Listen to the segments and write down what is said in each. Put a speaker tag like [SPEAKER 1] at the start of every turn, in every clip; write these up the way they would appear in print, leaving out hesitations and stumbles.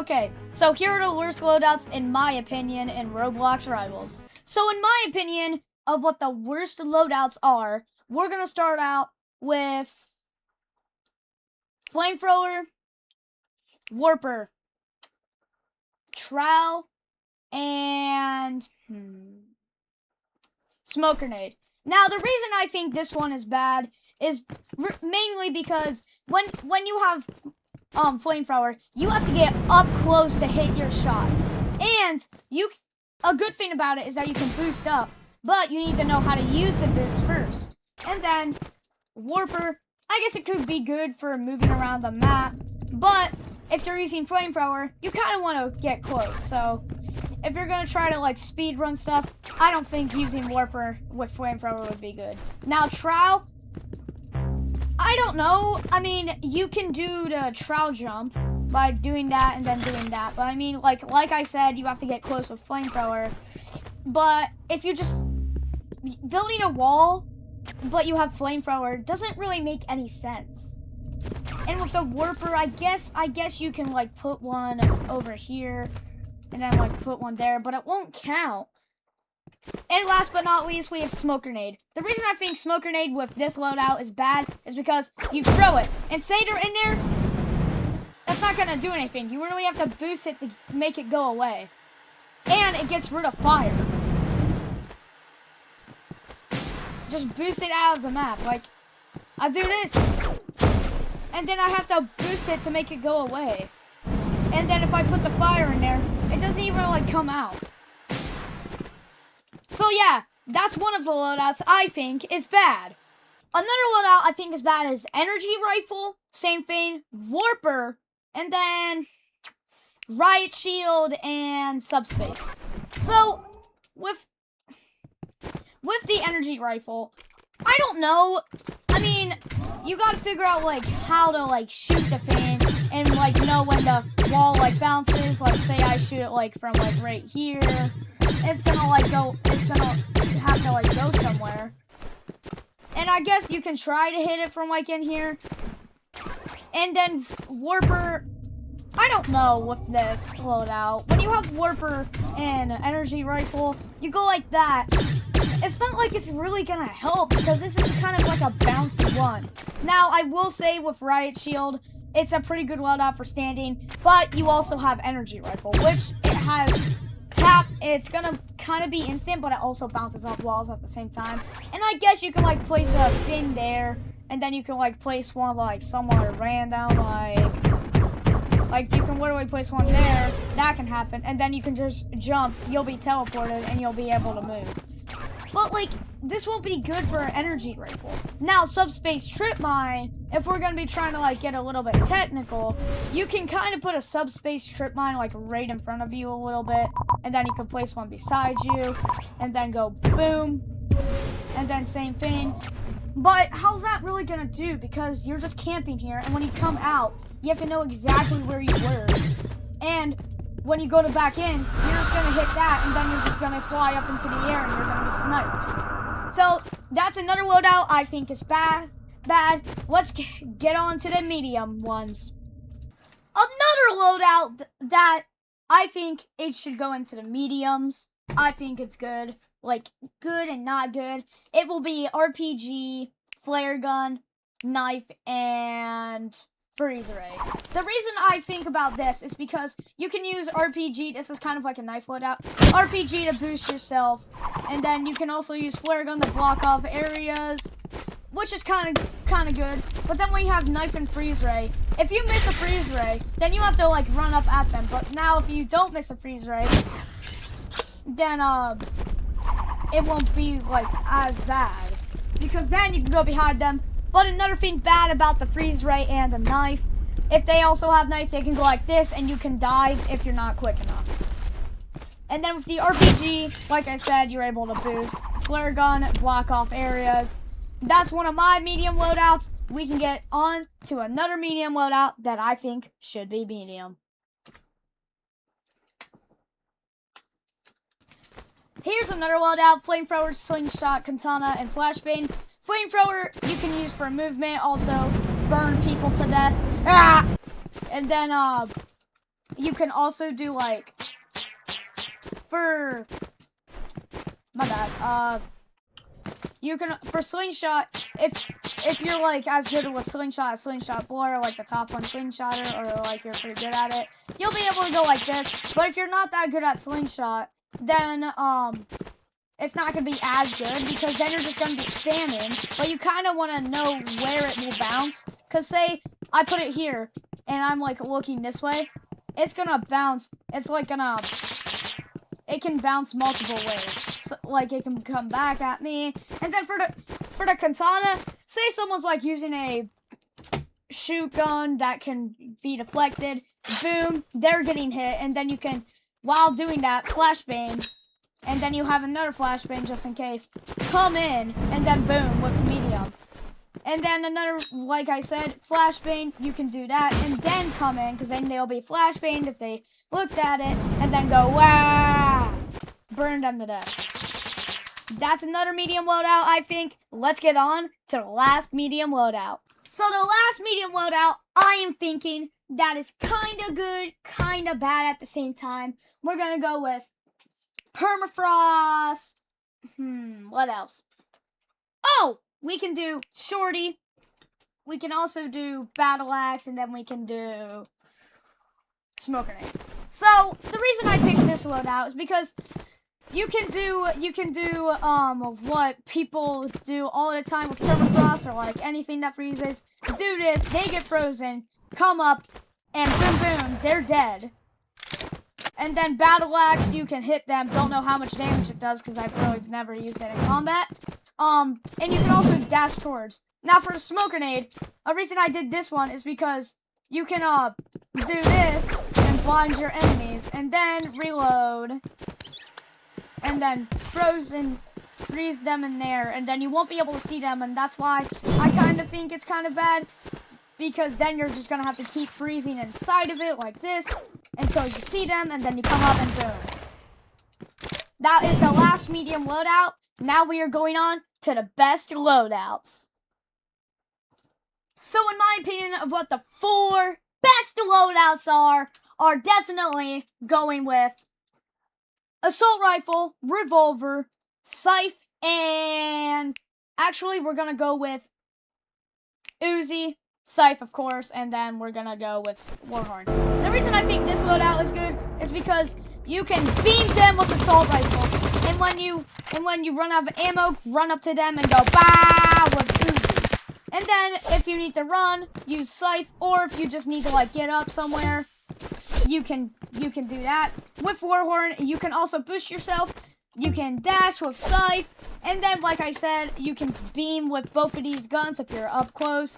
[SPEAKER 1] Okay, so here are the worst loadouts in my opinion in Roblox Rivals. So in my opinion of what the worst loadouts are, we're gonna start out with Flamethrower, Warper, Trowel, and Smoke Grenade. Now, the reason I think this one is bad is mainly because when you have Flamethrower, you have to get up close to hit your shots. And a good thing about it is that you can boost up, but you need to know how to use the boost first. And then Warper, I guess it could be good for moving around the map, but if you're using Flamethrower, you kind of want to get close. So if you're going to try to like speed run stuff, I don't think using Warper with Flamethrower would be good. Now Trowel, I don't know. I mean, you can do the Trowel jump by doing that and then doing that. But I mean, like I said, you have to get close with Flamethrower. But if you just building a wall, but you have Flamethrower, doesn't really make any sense. And with the Warper, I guess you can like put one over here and then like put one there, but it won't count. And last but not least, we have Smoke Grenade. The reason I think Smoke Grenade with this loadout is bad is because you throw it. And say they're in there, that's not going to do anything. You really have to boost it to make it go away. And it gets rid of fire. Just boost it out of the map. Like, I do this. And then I have to boost it to make it go away. And then if I put the fire in there, it doesn't even like come out. So yeah, that's one of the loadouts I think is bad. Another loadout I think is bad is Energy Rifle, same thing, Warper, and then Riot Shield and Subspace. So with the Energy Rifle, I don't know. I mean, you gotta figure out like how to like shoot the thing and like know when the wall like bounces. Like say I shoot it like from like right here. It's gonna have to like go somewhere. And I guess you can try to hit it from like in here. And then Warper, I don't know with this loadout. When you have Warper and Energy Rifle, you go like that. It's not like it's really gonna help because this is kind of like a bouncy one. Now, I will say with Riot Shield, it's a pretty good loadout for standing, but you also have Energy Rifle, which it has tap, and it's gonna kind of be instant, but it also bounces off walls at the same time. And I guess you can like place a thing there, and then you can like place one like somewhere random, like you can literally place one there. That can happen, and then you can just jump. You'll be teleported, and you'll be able to move. But like this won't be good for an Energy Rifle. Now, Subspace Trip Mine, if we're gonna be trying to like get a little bit technical, you can kind of put a Subspace Trip Mine like right in front of you a little bit, and then you can place one beside you, and then go boom, and then same thing. But how's that really gonna do? Because you're just camping here, and when you come out, you have to know exactly where you were. And when you go to back in, you're just gonna hit that, and then you're just gonna fly up into the air, and you're gonna be sniped. So that's another loadout I think is bad. Let's get on to the medium ones. Another loadout that I think it should go into the mediums. I think it's good, like good and not good. It will be RPG, flare gun, knife, and freeze ray. The reason I think about this is because you can use RPG. This is kind of like a knife loadout. RPG to boost yourself, and then you can also use flare gun to block off areas, which is kind of good. But then when you have knife and freeze ray, if you miss a freeze ray, then you have to like run up at them. But now if you don't miss a freeze ray, then it won't be like as bad, because then you can go behind them. But another thing bad about the freeze ray and the knife, if they also have knife, they can go like this, and you can die if you're not quick enough. And then with the RPG, like I said, you're able to boost. Flare gun, block off areas. That's one of my medium loadouts. We can get on to another medium loadout that I think should be medium. Here's another loadout: Flamethrower, Slingshot, Katana, and Flashbang. Flamethrower you can use for movement, also burn people to death. And then you can also do like for my bad. You can for slingshot if you're like as good with slingshot as slingshot boy or like the top one slingshotter or like you're pretty good at it, you'll be able to go like this. But if you're not that good at slingshot, then it's not gonna be as good because then you're just gonna be spamming. But you kind of want to know where it will bounce. Cause say I put it here and I'm like looking this way, it's gonna bounce. It's like gonna. It can bounce multiple ways. So, like it can come back at me. And then for the katana, say someone's like using a shoot gun that can be deflected. Boom, they're getting hit, and then you can, while doing that, flashbang, and then you have another flashbang just in case. Come in, and then boom with medium. And then another, like I said, flashbang, you can do that, and then come in, because then they'll be flashbanged if they looked at it, and then go, wow, burn them to death. That's another medium loadout, I think. Let's get on to the last medium loadout. So the last medium loadout, I am thinking that is kind of good, kind of bad at the same time. We're going to go with permafrost. What else? Oh, we can do shorty. We can also do battle axe, and then we can do smoke grenade. So the reason I picked this loadout is because you can do what people do all the time with permafrost or like anything that freezes. Do this, they get frozen, come up, and boom boom, they're dead. And then battle axe, you can hit them. Don't know how much damage it does because I've really never used it in combat. And you can also dash towards. Now for the smoke grenade, a reason I did this one is because you can do this and blind your enemies, and then reload, and then freeze them in there, and then you won't be able to see them, and that's why I kind of think it's kind of bad, because then you're just gonna have to keep freezing inside of it like this until you see them, and then you come up and boom. That is the last medium loadout. Now we are going on to the best loadouts. So in my opinion of what the 4 best loadouts are definitely going with assault rifle, revolver, scythe, and actually we're gonna go with Uzi, scythe of course, and then we're gonna go with Warhorn. The reason I think this loadout is good is because you can beam them with assault rifle, and when you run out of ammo, run up to them and go bah with Uzi. And then if you need to run, use scythe, or if you just need to like get up somewhere, you can do that. With Warhorn, you can also boost yourself. You can dash with scythe, and then like I said, you can beam with both of these guns if you're up close.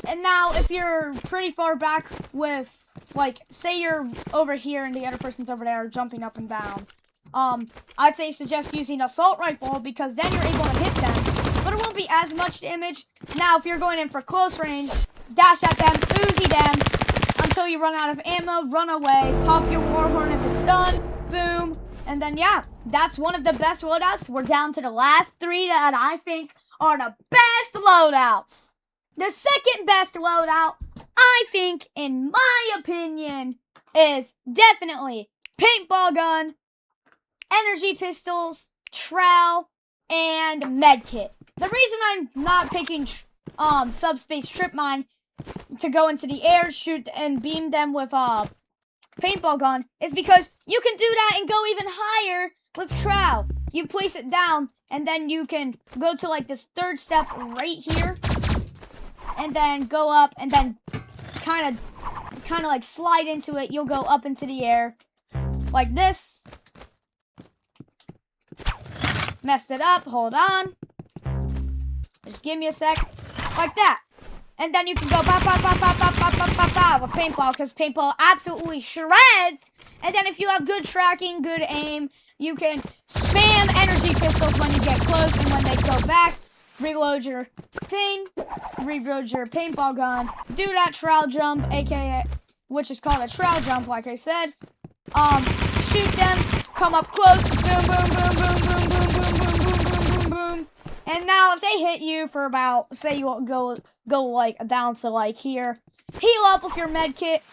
[SPEAKER 1] And now if you're pretty far back with, like, say you're over here and the other person's over there jumping up and down, I'd say suggest using assault rifle because then you're able to hit them, but it won't be as much damage. Now if you're going in for close range, dash at them, Uzi them until you run out of ammo, run away, pop your Warhorn if it's done, boom, and then yeah, that's one of the best loadouts. We're down to the last 3 that I think are the best loadouts. The second best loadout, I think, in my opinion, is definitely paintball gun, energy pistols, trowel, and medkit. The reason I'm not picking subspace trip mine to go into the air, shoot, and beam them with paintball gun is because you can do that and go even higher with trowel. You place it down, and then you can go to like this 3rd step right here, and then go up, and then kind of like slide into it. You'll go up into the air like this. Messed it up. Hold on. Just give me a sec. Like that. And then you can go ba ba ba ba ba ba ba ba ba with paintball, because paintball absolutely shreds. And then if you have good tracking, good aim, you can spam energy pistols when you get close, and when they go back, reload your paintball gun, do that trowel jump, aka, which is called a trowel jump, like I said. Shoot them, come up close, boom, boom, boom, boom, boom, boom, boom, boom, boom, boom, boom, boom. And now if they hit you for about, say you go like down to like here, heal up with your med kit.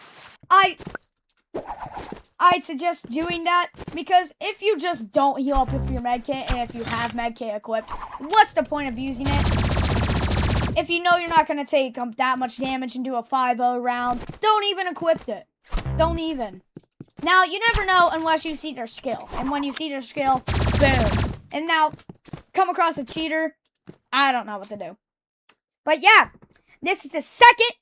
[SPEAKER 1] I'd suggest doing that, because if you just don't heal up with your medkit, and if you have medkit equipped, what's the point of using it? If you know you're not going to take that much damage and do a 5-0 round, don't even equip it. Don't even. Now, you never know unless you see their skill. And when you see their skill, boom. And now, come across a cheater, I don't know what to do. But yeah, this is the second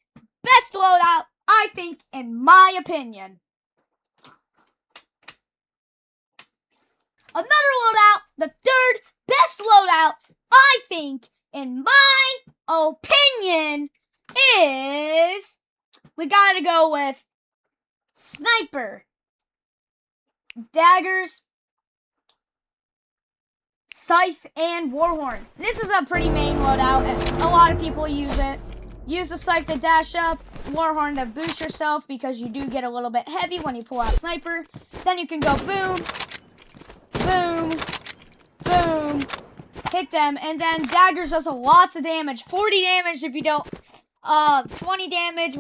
[SPEAKER 1] best loadout, I think, in my opinion. Another loadout, the third best loadout, I think, in my opinion, is... we gotta go with Sniper. Daggers, Scythe, and Warhorn. This is a pretty main loadout, and a lot of people use it. Use the Scythe to dash up, Warhorn to boost yourself, because you do get a little bit heavy when you pull out Sniper. Then you can go boom, boom, boom, hit them, and then Daggers does lots of damage. 40 damage if you don't, 20 damage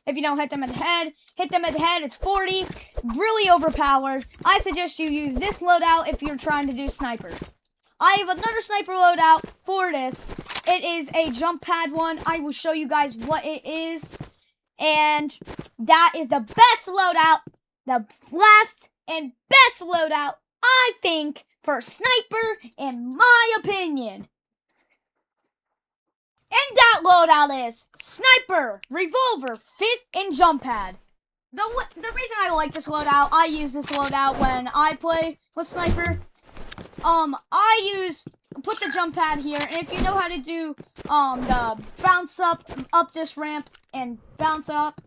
[SPEAKER 1] if you don't hit them in the head. Hit them in the head, it's 40. Really overpowered. I suggest you use this loadout if you're trying to do Sniper. I have another Sniper loadout for this. It is a jump pad one. I will show you guys what it is. And that is the best loadout, the last and best loadout, I think, for Sniper, in my opinion. And that loadout is Sniper, Revolver, Fist, and Jump Pad. The reason I like this loadout, I use this loadout when I play with Sniper. Put the jump pad here, and if you know how to do, the bounce up this ramp, and bounce up,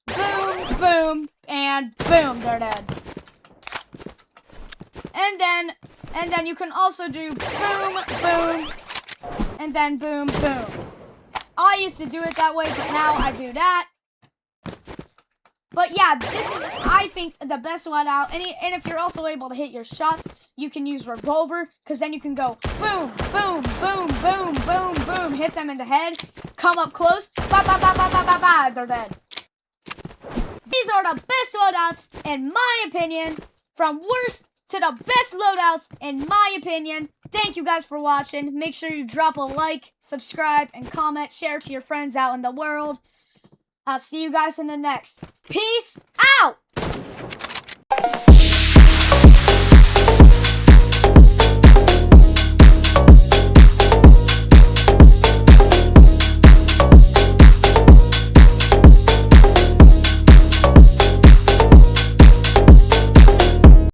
[SPEAKER 1] boom, boom, and boom, they're dead. And then you can also do boom, boom, and then boom, boom. I used to do it that way, but now I do that. But yeah, this is, I think, the best loadout. And if you're also able to hit your shots, you can use Revolver, because then you can go boom, boom, boom, boom, boom, boom, hit them in the head, come up close, ba ba ba ba ba ba ba, they're dead. These are the best loadouts, in my opinion, from worst to the best loadouts, in my opinion. Thank you guys for watching. Make sure you drop a like, subscribe, and comment, share to your friends out in the world. I'll see you guys in the next. Peace out!